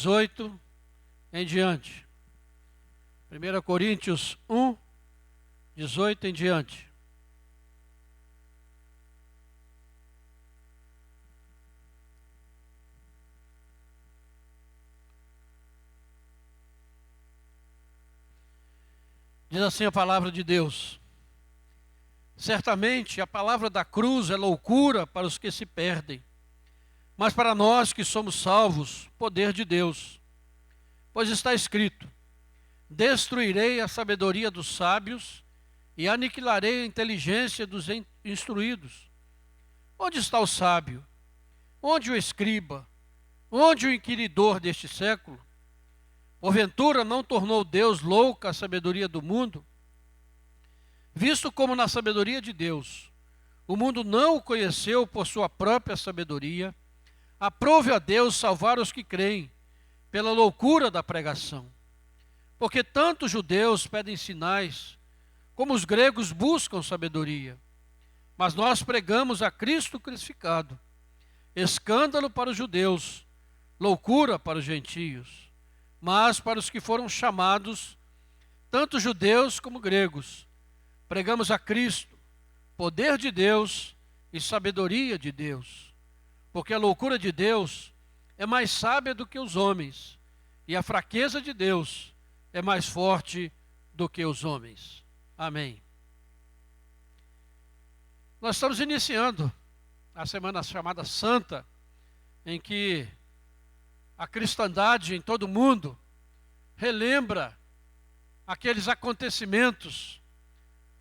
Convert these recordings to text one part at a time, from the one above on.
18 em diante. 1 Coríntios 1, 18 em diante. Diz assim a palavra de Deus: certamente a palavra da cruz é loucura para os que se perdem, mas para nós que somos salvos, poder de Deus. Pois está escrito: destruirei a sabedoria dos sábios e aniquilarei a inteligência dos instruídos. Onde está o sábio? Onde o escriba? Onde o inquiridor deste século? Porventura não tornou Deus louca a sabedoria do mundo? Visto como na sabedoria de Deus o mundo não o conheceu por sua própria sabedoria, aprove a Deus salvar os que creem pela loucura da pregação. Porque tanto os judeus pedem sinais, como os gregos buscam sabedoria. Mas nós pregamos a Cristo crucificado, escândalo para os judeus, loucura para os gentios. Mas para os que foram chamados, tanto judeus como gregos, pregamos a Cristo, poder de Deus e sabedoria de Deus. Porque a loucura de Deus é mais sábia do que os homens, e a fraqueza de Deus é mais forte do que os homens. Amém. Nós estamos iniciando a semana chamada Santa, em que a cristandade em todo o mundo relembra aqueles acontecimentos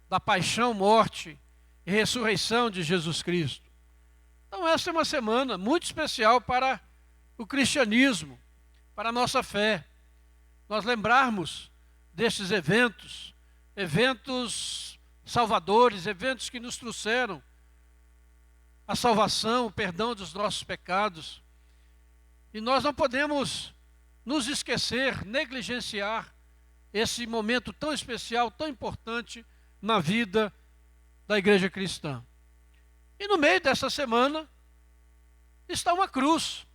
da paixão, morte e ressurreição de Jesus Cristo. Então essa é uma semana muito especial para o cristianismo, para a nossa fé. Nós lembrarmos destes eventos salvadores, eventos que nos trouxeram a salvação, o perdão dos nossos pecados. E nós não podemos nos esquecer, negligenciar esse momento tão especial, tão importante na vida da igreja cristã. E no meio dessa semana está uma cruz.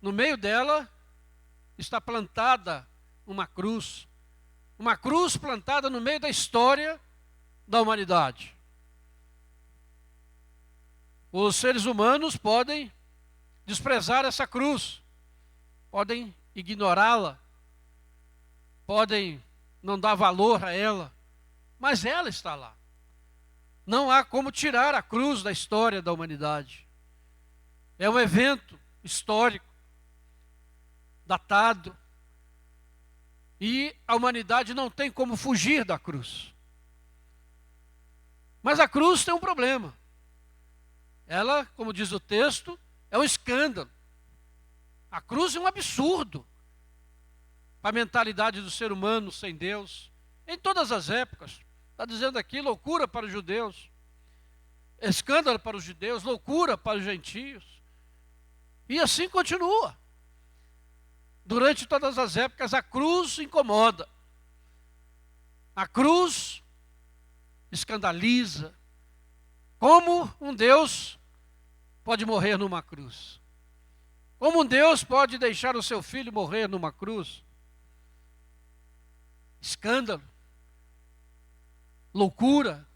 No meio dela está plantada uma cruz plantada no meio da história da humanidade. Os seres humanos podem desprezar essa cruz, podem ignorá-la, podem não dar valor a ela, mas ela está lá. Não há como tirar a cruz da história da humanidade. É um evento histórico, datado, e a humanidade não tem como fugir da cruz. Mas a cruz tem um problema. Ela, como diz o texto, é um escândalo. A cruz é um absurdo para a mentalidade do ser humano sem Deus, em todas as épocas. Está dizendo aqui, loucura para os judeus, escândalo para os judeus, loucura para os gentios. E assim continua. Durante todas as épocas, a cruz incomoda. A cruz escandaliza. Como um Deus pode morrer numa cruz? Como um Deus pode deixar o seu filho morrer numa cruz? Escândalo. Loucura.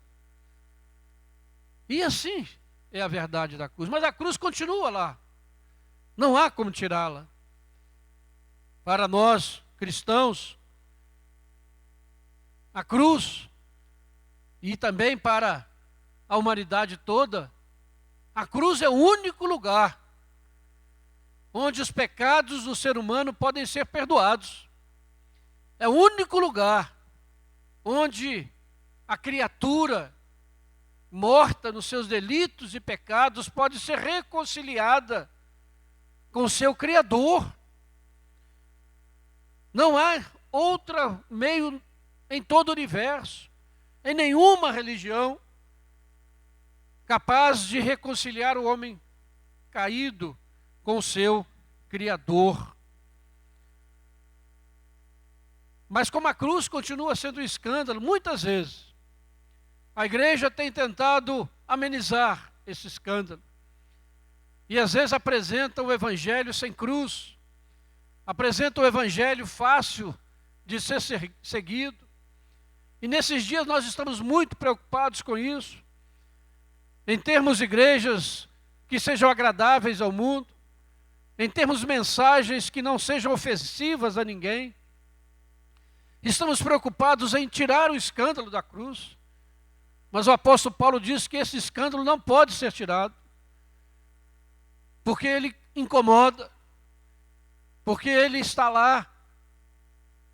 E assim é a verdade da cruz. Mas a cruz continua lá. Não há como tirá-la. Para nós, cristãos, a cruz, e também para a humanidade toda, a cruz é o único lugar onde os pecados do ser humano podem ser perdoados. É o único lugar onde a criatura morta nos seus delitos e pecados pode ser reconciliada com o seu Criador. Não há outro meio em todo o universo, em nenhuma religião, capaz de reconciliar o homem caído com o seu Criador. Mas como a cruz continua sendo um escândalo, muitas vezes, a igreja tem tentado amenizar esse escândalo. E às vezes apresenta o evangelho sem cruz, apresenta o evangelho fácil de ser seguido. E nesses dias nós estamos muito preocupados com isso, em termos igrejas que sejam agradáveis ao mundo, em termos mensagens que não sejam ofensivas a ninguém. Estamos preocupados em tirar o escândalo da cruz, mas o apóstolo Paulo diz que esse escândalo não pode ser tirado, porque ele incomoda, porque ele está lá,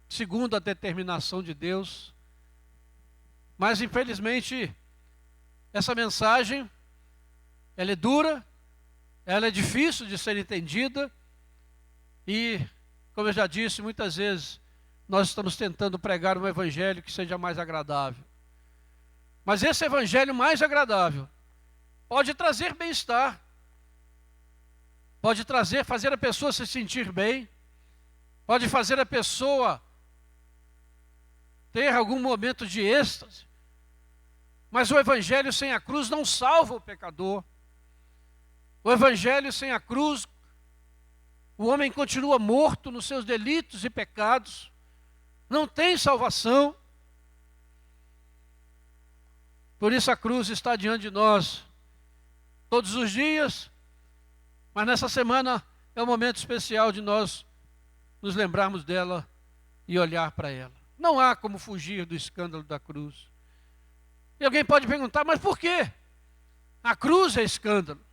segundo a determinação de Deus. Mas infelizmente, essa mensagem, ela é dura, ela é difícil de ser entendida, e, como eu já disse, muitas vezes nós estamos tentando pregar um evangelho que seja mais agradável. Mas esse evangelho mais agradável pode trazer bem-estar, pode fazer a pessoa se sentir bem, pode fazer a pessoa ter algum momento de êxtase. Mas o evangelho sem a cruz não salva o pecador. O evangelho sem a cruz, o homem continua morto nos seus delitos e pecados, não tem salvação. Por isso a cruz está diante de nós todos os dias, mas nessa semana é um momento especial de nós nos lembrarmos dela e olhar para ela. Não há como fugir do escândalo da cruz. E alguém pode perguntar, mas por quê? A cruz é escândalo.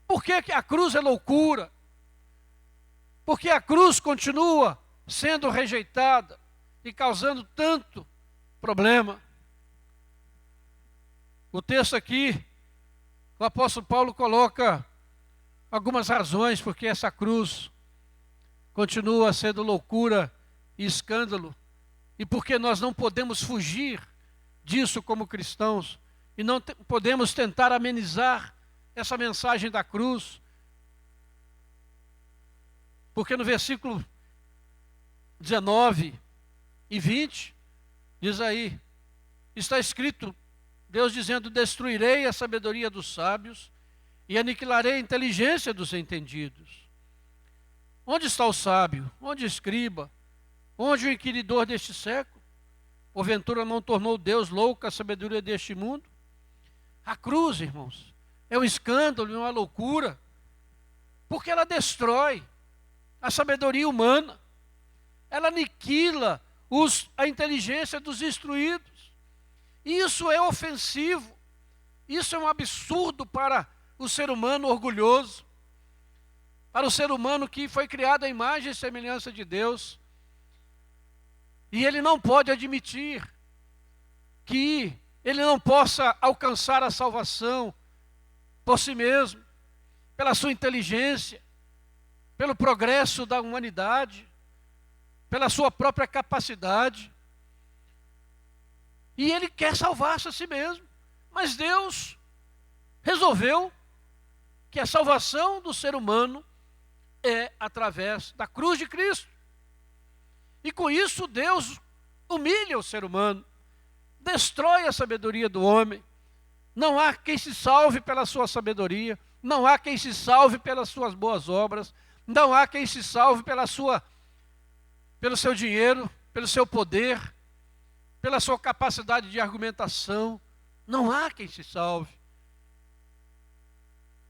Por que a cruz é loucura? Por que a cruz continua sendo rejeitada e causando tanto problema? O texto aqui, o apóstolo Paulo coloca algumas razões porque essa cruz continua sendo loucura e escândalo, e porque nós não podemos fugir disso como cristãos, e não podemos tentar amenizar essa mensagem da cruz, porque no versículo 19 e 20, diz aí, está escrito, Deus dizendo, destruirei a sabedoria dos sábios e aniquilarei a inteligência dos entendidos. Onde está o sábio? Onde o escriba? Onde o inquiridor deste século? Porventura não tornou Deus louca a sabedoria deste mundo? A cruz, irmãos, é um escândalo e uma loucura, porque ela destrói a sabedoria humana, ela aniquila a inteligência dos instruídos. Isso é ofensivo, isso é um absurdo para o ser humano orgulhoso, para o ser humano que foi criado à imagem e semelhança de Deus. E ele não pode admitir que ele não possa alcançar a salvação por si mesmo, pela sua inteligência, pelo progresso da humanidade, pela sua própria capacidade. E ele quer salvar-se a si mesmo. Mas Deus resolveu que a salvação do ser humano é através da cruz de Cristo. E com isso Deus humilha o ser humano, destrói a sabedoria do homem. Não há quem se salve pela sua sabedoria, não há quem se salve pelas suas boas obras, não há quem se salve pelo seu dinheiro, pelo seu poder, pela sua capacidade de argumentação. Não há quem se salve.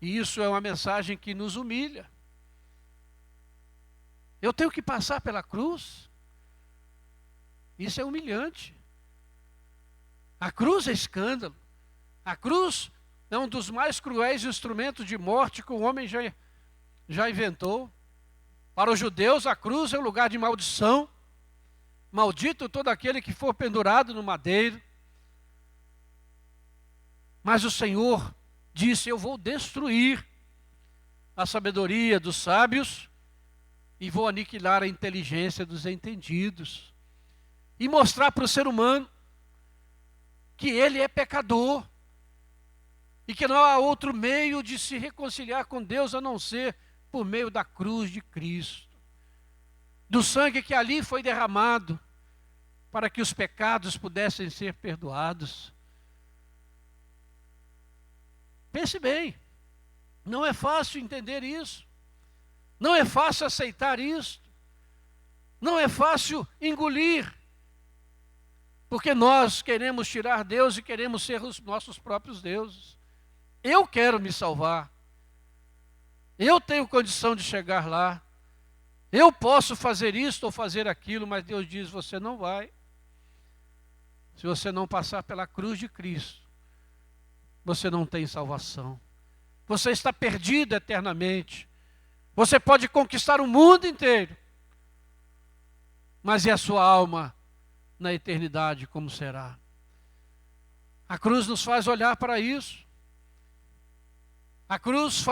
E isso é uma mensagem que nos humilha. Eu tenho que passar pela cruz? Isso é humilhante. A cruz é escândalo. A cruz é um dos mais cruéis instrumentos de morte que o homem já inventou. Para os judeus, a cruz é um lugar de maldição. Maldito todo aquele que for pendurado no madeiro. Mas o Senhor disse, eu vou destruir a sabedoria dos sábios e vou aniquilar a inteligência dos entendidos. E mostrar para o ser humano que ele é pecador e que não há outro meio de se reconciliar com Deus a não ser por meio da cruz de Cristo, do sangue que ali foi derramado para que os pecados pudessem ser perdoados. Pense bem, não é fácil entender isso, não é fácil aceitar isso, Não é fácil engolir, porque nós queremos tirar Deus e queremos ser os nossos próprios deuses. Eu quero me salvar. Eu tenho condição de chegar lá. Eu posso fazer isto ou fazer aquilo, mas Deus diz, você não vai. Se você não passar pela cruz de Cristo, você não tem salvação. Você está perdido eternamente. Você pode conquistar o mundo inteiro, mas e a sua alma na eternidade, como será? A cruz nos faz olhar para isso. A cruz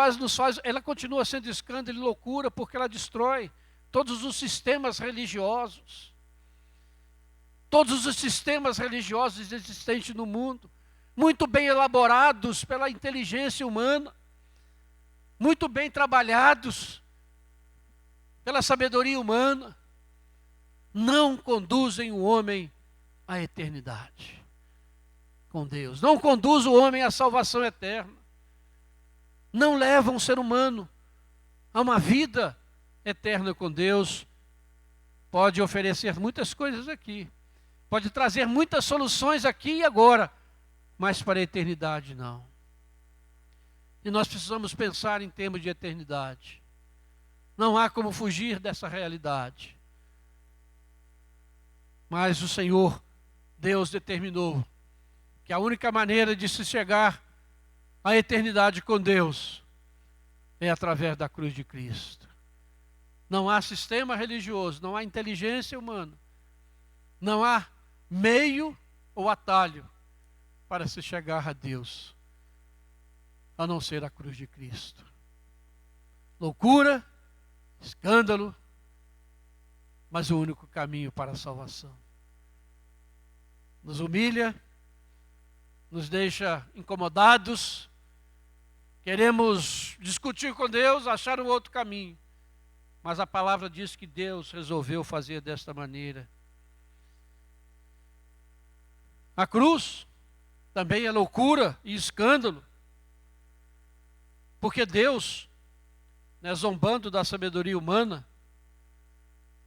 ela continua sendo escândalo e loucura, porque ela destrói todos os sistemas religiosos. Todos os sistemas religiosos existentes no mundo, muito bem elaborados pela inteligência humana, muito bem trabalhados pela sabedoria humana, não conduzem o homem à eternidade com Deus. Não conduz o homem à salvação eterna. Não levam o ser humano a uma vida eterna com Deus. Pode oferecer muitas coisas aqui. Pode trazer muitas soluções aqui e agora. Mas para a eternidade não. E nós precisamos pensar em termos de eternidade. Não há como fugir dessa realidade. Mas o Senhor, Deus, determinou que a única maneira de se chegar à eternidade com Deus é através da cruz de Cristo. Não há sistema religioso, não há inteligência humana, não há meio ou atalho para se chegar a Deus, a não ser a cruz de Cristo. Loucura, escândalo, mas o único caminho para a salvação. Nos humilha, nos deixa incomodados, queremos discutir com Deus, achar um outro caminho. Mas a palavra diz que Deus resolveu fazer desta maneira. A cruz também é loucura e escândalo, porque Deus, né, zombando da sabedoria humana,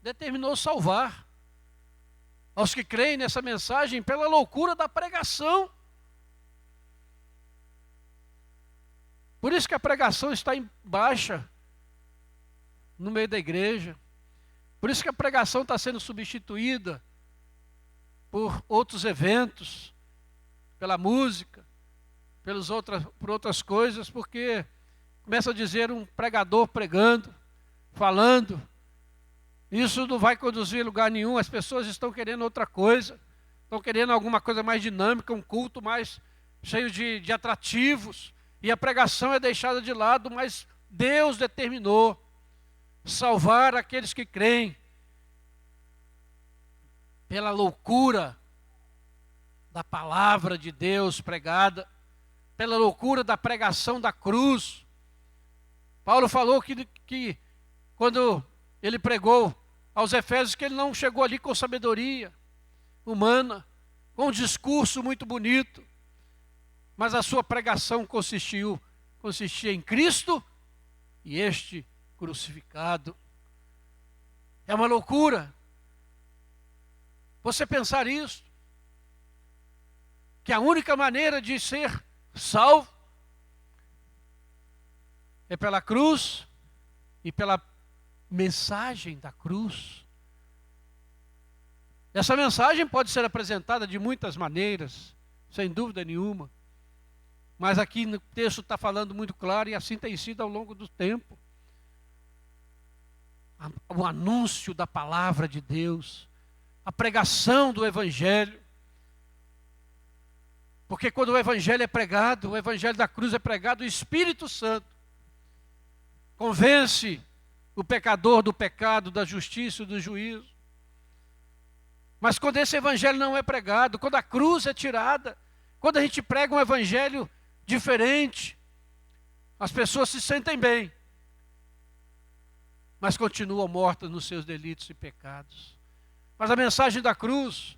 determinou salvar aos que creem nessa mensagem pela loucura da pregação. Por isso que a pregação está em baixa no meio da igreja. Por isso que a pregação está sendo substituída por outros eventos, pela música, por outras coisas, porque começa a dizer um pregador pregando, falando. Isso não vai conduzir a lugar nenhum. As pessoas estão querendo outra coisa, estão querendo alguma coisa mais dinâmica, um culto mais cheio de atrativos, e a pregação é deixada de lado, mas Deus determinou salvar aqueles que creem pela loucura da palavra de Deus pregada, pela loucura da pregação da cruz. Paulo falou que quando ele pregou aos Efésios, que ele não chegou ali com sabedoria humana, com um discurso muito bonito, mas a sua pregação consistia em Cristo e este crucificado. É uma loucura você pensar isso, que a única maneira de ser salvo é pela cruz e pela mensagem da cruz. Essa mensagem pode ser apresentada de muitas maneiras, sem dúvida nenhuma, mas aqui no texto está falando muito claro, e assim tem sido ao longo do tempo. O anúncio da palavra de Deus, a pregação do Evangelho. Porque quando o Evangelho é pregado, o Evangelho da cruz é pregado, o Espírito Santo convence o pecador do pecado, da justiça e do juízo. Mas quando esse Evangelho não é pregado, quando a cruz é tirada, quando a gente prega um Evangelho diferente, as pessoas se sentem bem, mas continuam mortas nos seus delitos e pecados. Mas a mensagem da cruz,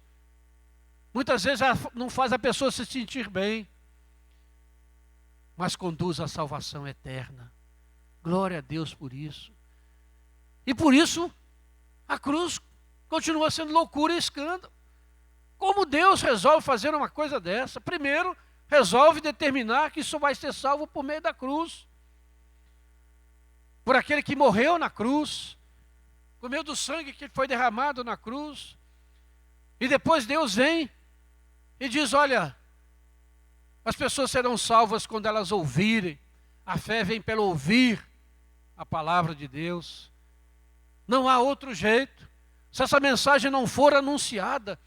muitas vezes ela não faz a pessoa se sentir bem, mas conduz à salvação eterna. Glória a Deus por isso. E por isso, a cruz Continua sendo loucura e escândalo. Como Deus resolve fazer uma coisa dessa? Primeiro, resolve determinar que isso vai ser salvo por meio da cruz. Por aquele que morreu na cruz, por meio do sangue que foi derramado na cruz. E depois Deus vem e diz, olha, as pessoas serão salvas quando elas ouvirem. A fé vem pelo ouvir a palavra de Deus. Não há outro jeito. Se essa mensagem não for anunciada,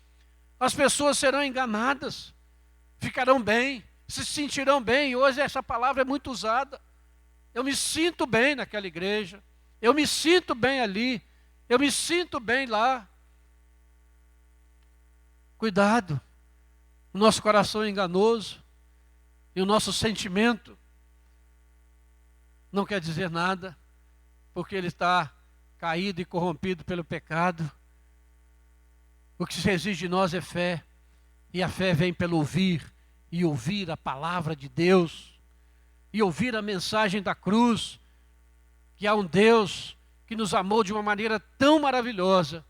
as pessoas serão enganadas, ficarão bem, se sentirão bem. Hoje essa palavra é muito usada. Eu me sinto bem naquela igreja, eu me sinto bem ali, eu me sinto bem lá. Cuidado, o nosso coração é enganoso e o nosso sentimento não quer dizer nada, porque ele está caído e corrompido pelo pecado. O que se exige de nós é fé, e a fé vem pelo ouvir, e ouvir a palavra de Deus, e ouvir a mensagem da cruz, que há um Deus que nos amou de uma maneira tão maravilhosa,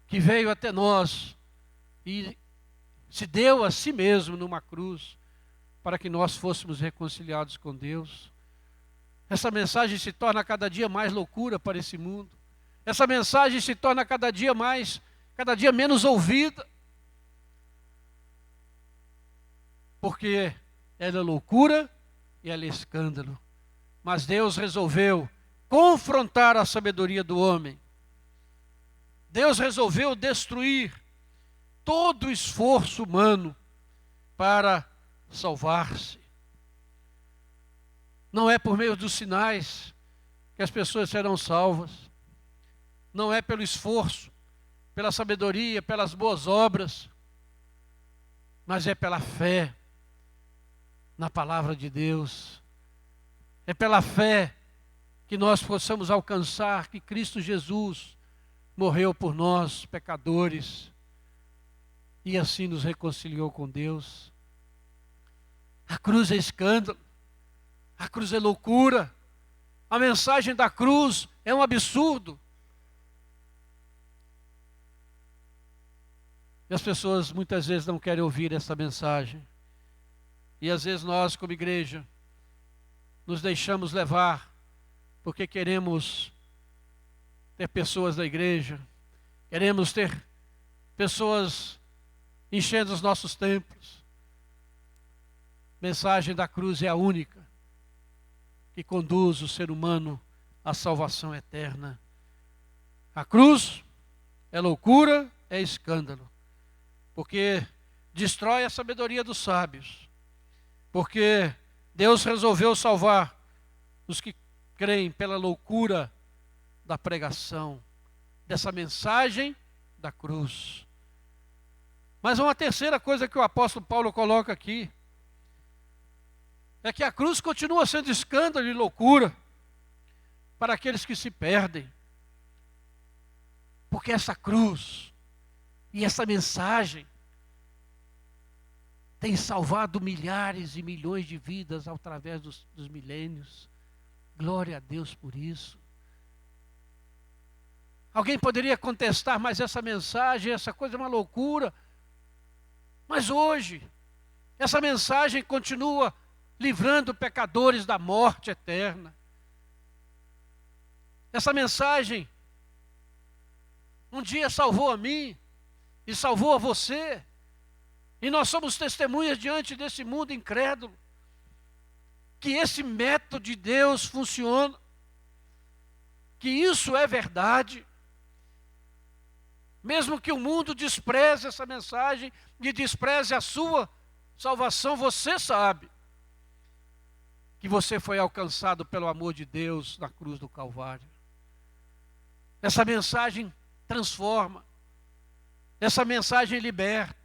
que veio até nós e se deu a si mesmo numa cruz, para que nós fôssemos reconciliados com Deus. Essa mensagem se torna cada dia mais loucura para esse mundo. Essa mensagem se torna cada dia menos ouvida. Porque ela é loucura e ela é escândalo. Mas Deus resolveu confrontar a sabedoria do homem. Deus resolveu destruir todo o esforço humano para salvar-se. Não é por meio dos sinais que as pessoas serão salvas. Não é pelo esforço, pela sabedoria, pelas boas obras, mas é pela fé na palavra de Deus. É pela fé que nós possamos alcançar que Cristo Jesus morreu por nós, pecadores, e assim nos reconciliou com Deus. A cruz é escândalo, a cruz é loucura, a mensagem da cruz é um absurdo. E as pessoas muitas vezes não querem ouvir essa mensagem. E às vezes nós, como igreja, nos deixamos levar, porque queremos ter pessoas da igreja, queremos ter pessoas enchendo os nossos templos. A mensagem da cruz é a única que conduz o ser humano à salvação eterna. A cruz é loucura, é escândalo, porque destrói a sabedoria dos sábios, porque Deus resolveu salvar os que creem pela loucura da pregação, dessa mensagem da cruz. Mas uma terceira coisa que o apóstolo Paulo coloca aqui, é que a cruz continua sendo escândalo e loucura para aqueles que se perdem. Porque essa cruz e essa mensagem tem salvado milhares e milhões de vidas através dos milênios. Glória a Deus por isso. Alguém poderia contestar, mas essa mensagem, essa coisa é uma loucura. Mas hoje, essa mensagem continua livrando pecadores da morte eterna. Essa mensagem um dia salvou a mim e salvou a você. E nós somos testemunhas diante desse mundo incrédulo que esse método de Deus funciona, que isso é verdade. Mesmo que o mundo despreze essa mensagem e despreze a sua salvação, você sabe que você foi alcançado pelo amor de Deus na cruz do Calvário. Essa mensagem transforma, essa mensagem liberta,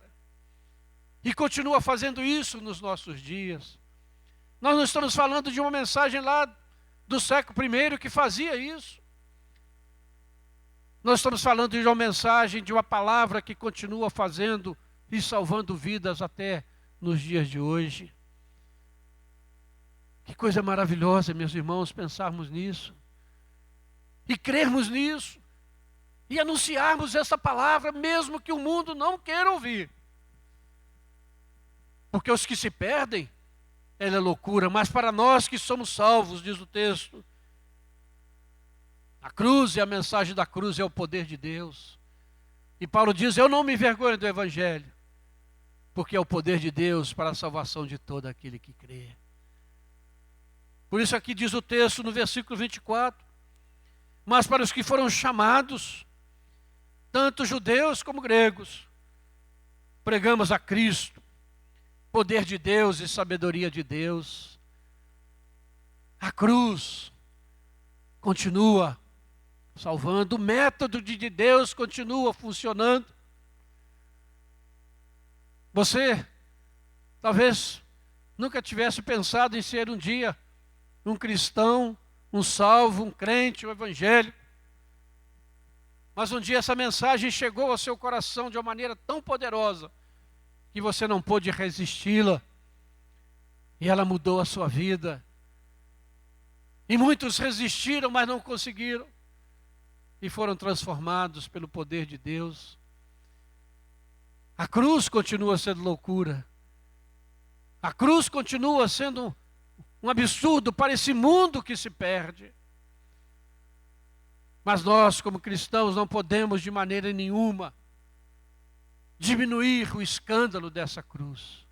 e continua fazendo isso nos nossos dias. Nós não estamos falando de uma mensagem lá do século I que fazia isso. Nós estamos falando de uma mensagem, de uma palavra que continua fazendo e salvando vidas até nos dias de hoje. Que coisa maravilhosa, meus irmãos, pensarmos nisso. E crermos nisso. e anunciarmos essa palavra, mesmo que o mundo não queira ouvir. Porque os que se perdem, ela é loucura, mas para nós que somos salvos, diz o texto, a cruz e a mensagem da cruz é o poder de Deus. E Paulo diz, eu não me envergonho do Evangelho, porque é o poder de Deus para a salvação de todo aquele que crê. Por isso aqui diz o texto no versículo 24, mas para os que foram chamados, tanto judeus como gregos, pregamos a Cristo, poder de Deus e sabedoria de Deus. A cruz continua salvando, o método de Deus continua funcionando. Você talvez nunca tivesse pensado em ser um dia um cristão, um salvo, um crente, um evangélico. Mas um dia essa mensagem chegou ao seu coração de uma maneira tão poderosa que você não pôde resisti-la. E ela mudou a sua vida. E muitos resistiram, mas não conseguiram. E foram transformados pelo poder de Deus. A cruz continua sendo loucura. A cruz continua sendo um absurdo para esse mundo que se perde. Mas nós, como cristãos, não podemos de maneira nenhuma diminuir o escândalo dessa cruz.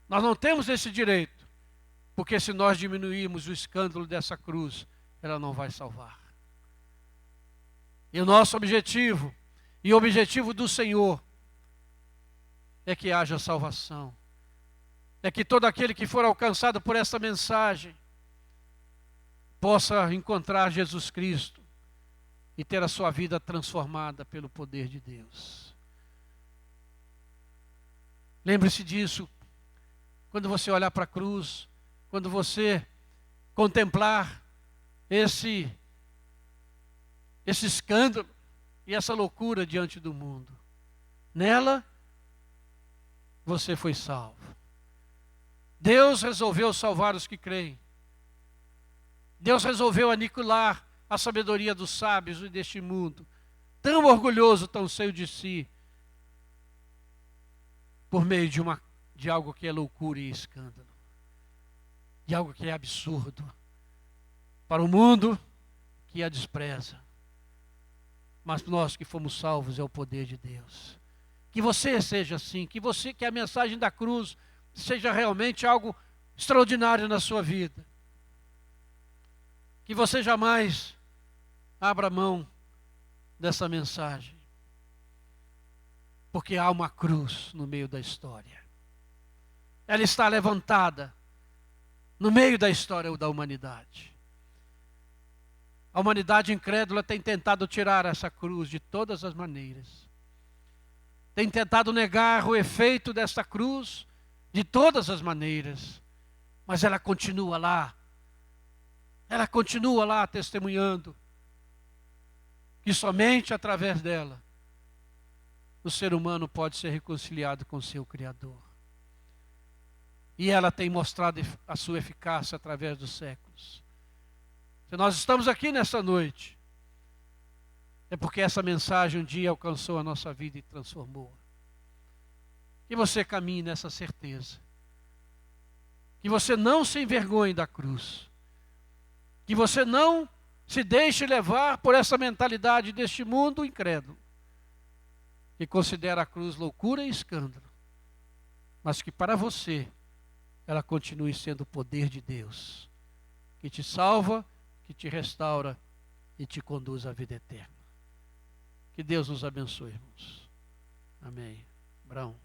Nós não temos esse direito, porque se nós diminuirmos o escândalo dessa cruz, ela não vai salvar. E o nosso objetivo, e o objetivo do Senhor, é que haja salvação. É que todo aquele que for alcançado por essa mensagem possa encontrar Jesus Cristo e ter a sua vida transformada pelo poder de Deus. Lembre-se disso quando você olhar para a cruz, quando você contemplar esse escândalo e essa loucura diante do mundo. Nela, você foi salvo. Deus resolveu salvar os que creem. Deus resolveu aniquilar a sabedoria dos sábios e deste mundo, tão orgulhoso, tão cheio de si, por meio de algo que é loucura e escândalo, de algo que é absurdo, para o mundo que a despreza. Mas nós que fomos salvos é o poder de Deus. Que você seja assim, que a mensagem da cruz seja realmente algo extraordinário na sua vida. Que você jamais abra mão dessa mensagem. Porque há uma cruz no meio da história. Ela está levantada no meio da história da humanidade. A humanidade incrédula tem tentado tirar essa cruz de todas as maneiras. Tem tentado negar o efeito dessa cruz de todas as maneiras, mas ela continua lá. Ela continua lá testemunhando que somente através dela o ser humano pode ser reconciliado com seu Criador. E ela tem mostrado a sua eficácia através dos séculos. Se nós estamos aqui nessa noite, é porque essa mensagem um dia alcançou a nossa vida e transformou. Que você caminhe nessa certeza. Que você não se envergonhe da cruz. Que você não se deixe levar por essa mentalidade deste mundo incrédulo, que considera a cruz loucura e escândalo, mas que para você ela continue sendo o poder de Deus, que te salva, que te restaura e te conduz à vida eterna. Que Deus nos abençoe, irmãos. Amém. Brão.